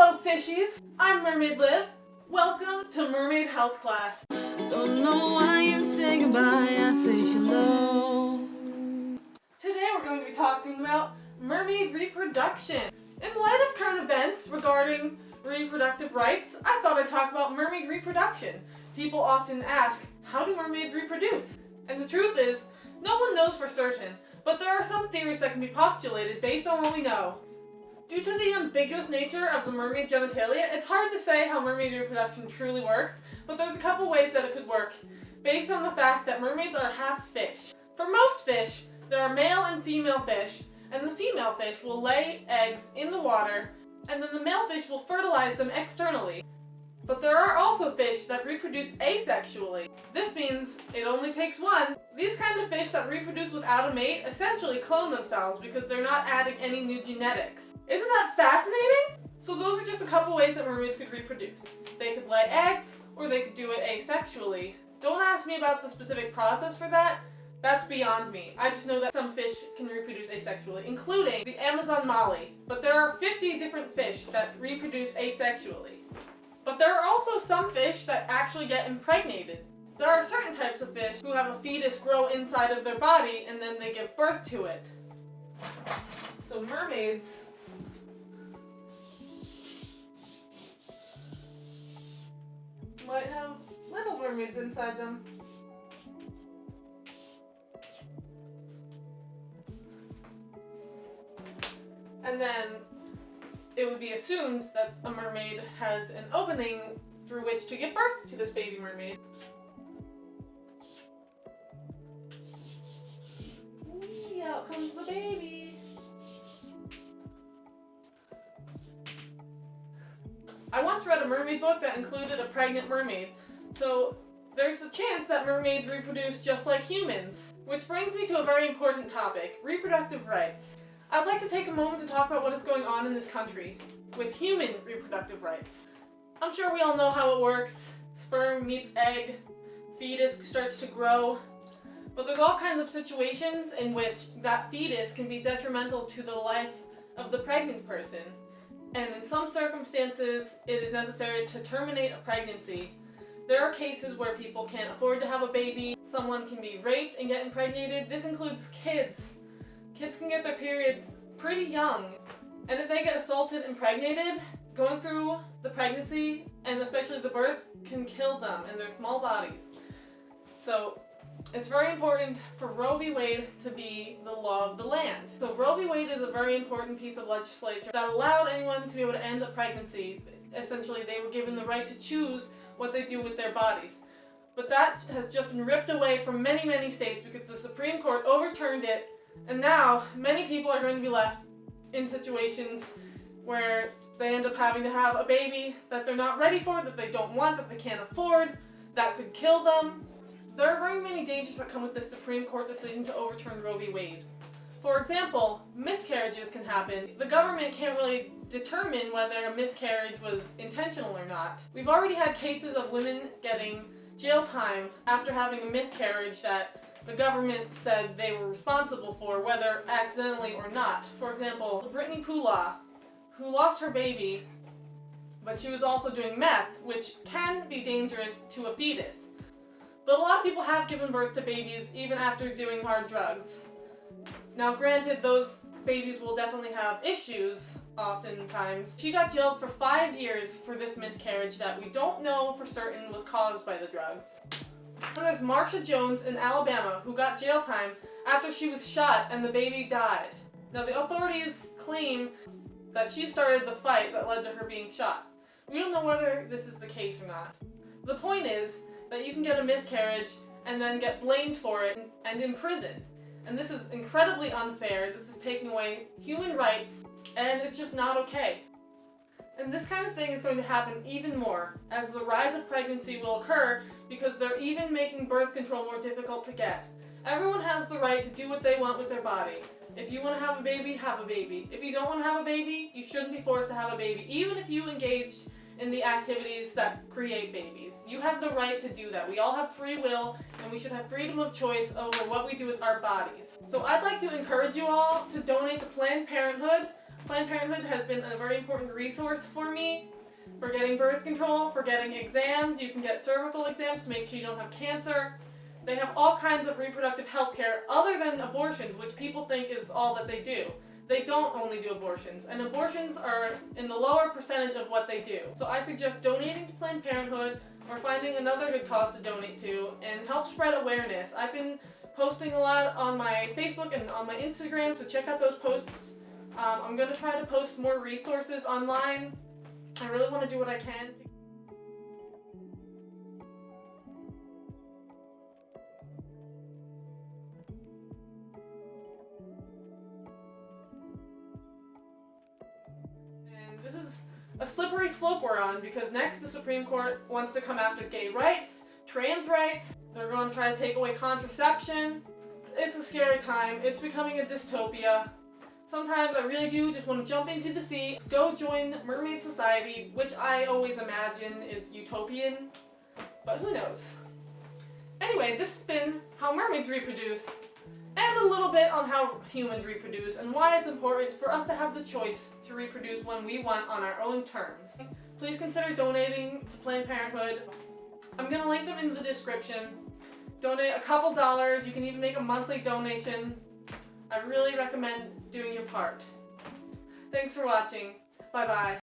Hello fishies, I'm Mermaid Liv. Welcome to Mermaid Health Class. Don't know why you say goodbye, I say hello. Today we're going to be talking about mermaid reproduction. In light of current events regarding reproductive rights, I thought I'd talk about mermaid reproduction. People often ask, how do mermaids reproduce? And the truth is, no one knows for certain, but there are some theories that can be postulated based on what we know. Due to the ambiguous nature of the mermaid genitalia, it's hard to say how mermaid reproduction truly works, but there's a couple ways that it could work, based on the fact that mermaids are half fish. For most fish, there are male and female fish, and the female fish will lay eggs in the water, and then the male fish will fertilize them externally. But there are also fish that reproduce asexually. This means it only takes one. These kind of fish that reproduce without a mate essentially clone themselves because they're not adding any new genetics. Isn't that fascinating? So those are just a couple ways that mermaids could reproduce. They could lay eggs, or they could do it asexually. Don't ask me about the specific process for that. That's beyond me. I just know that some fish can reproduce asexually, including the Amazon molly. But there are 50 different fish that reproduce asexually. But there are also some fish that actually get impregnated. There are certain types of fish who have a fetus grow inside of their body and then they give birth to it. So mermaids might have little mermaids inside them. And then it would be assumed that a mermaid has an opening through which to give birth to this baby mermaid. Whee, out comes the baby. I once read a mermaid book that included a pregnant mermaid, so there's a chance that mermaids reproduce just like humans. Which brings me to a very important topic, reproductive rights. I'd like to take a moment to talk about what is going on in this country with human reproductive rights. I'm sure we all know how it works. Sperm meets egg, fetus starts to grow, but there's all kinds of situations in which that fetus can be detrimental to the life of the pregnant person. And in some circumstances, it is necessary to terminate a pregnancy. There are cases where people can't afford to have a baby. Someone can be raped and get impregnated. This includes kids. Kids can get their periods pretty young, and if they get assaulted and impregnated, going through the pregnancy, and especially the birth, can kill them in their small bodies. So it's very important for Roe V Wade to be the law of the land. So Roe V Wade is a very important piece of legislation that allowed anyone to be able to end a pregnancy. Essentially, they were given the right to choose what they do with their bodies. But that has just been ripped away from many, many states because the Supreme Court overturned it. And now, many people are going to be left in situations where they end up having to have a baby that they're not ready for, that they don't want, that they can't afford, that could kill them. There are very many dangers that come with this Supreme Court decision to overturn Roe v. Wade. For example, miscarriages can happen. The government can't really determine whether a miscarriage was intentional or not. We've already had cases of women getting jail time after having a miscarriage that the government said they were responsible for, whether accidentally or not. For example, Brittany Pula, who lost her baby, but she was also doing meth, which can be dangerous to a fetus. But a lot of people have given birth to babies even after doing hard drugs. Now granted, those babies will definitely have issues oftentimes. She got jailed for 5 years for this miscarriage that we don't know for certain was caused by the drugs. And there's Marsha Jones in Alabama who got jail time after she was shot and the baby died. Now the authorities claim that she started the fight that led to her being shot. We don't know whether this is the case or not. The point is that you can get a miscarriage and then get blamed for it and imprisoned. And this is incredibly unfair. This is taking away human rights, and it's just not okay. And this kind of thing is going to happen even more as the rise of pregnancy will occur because they're even making birth control more difficult to get. Everyone has the right to do what they want with their body. If you want to have a baby, have a baby. If you don't want to have a baby, you shouldn't be forced to have a baby, even if you engaged in the activities that create babies. You have the right to do that. We all have free will, and we should have freedom of choice over what we do with our bodies. So I'd like to encourage you all to donate to Planned Parenthood. Planned Parenthood has been a very important resource for me for getting birth control, for getting exams. You can get cervical exams to make sure you don't have cancer. They have all kinds of reproductive health care other than abortions, which people think is all that they do. They don't only do abortions, and abortions are in the lower percentage of what they do. So I suggest donating to Planned Parenthood or finding another good cause to donate to and help spread awareness. I've been posting a lot on my Facebook and on my Instagram, so check out those posts. I'm going to try to post more resources online. I really want to do what I can to this is a slippery slope we're on, because next the Supreme Court wants to come after gay rights, trans rights. They're going to try to take away contraception. It's a scary time. It's becoming a dystopia. Sometimes I really do just want to jump into the sea, go join Mermaid Society, which I always imagine is utopian, but who knows. Anyway, this has been How Mermaids Reproduce, and a little bit on how humans reproduce and why it's important for us to have the choice to reproduce when we want on our own terms. Please consider donating to Planned Parenthood. I'm going to link them in the description. Donate a couple dollars. You can even make a monthly donation. I really recommend doing your part. Thanks for watching. Bye bye.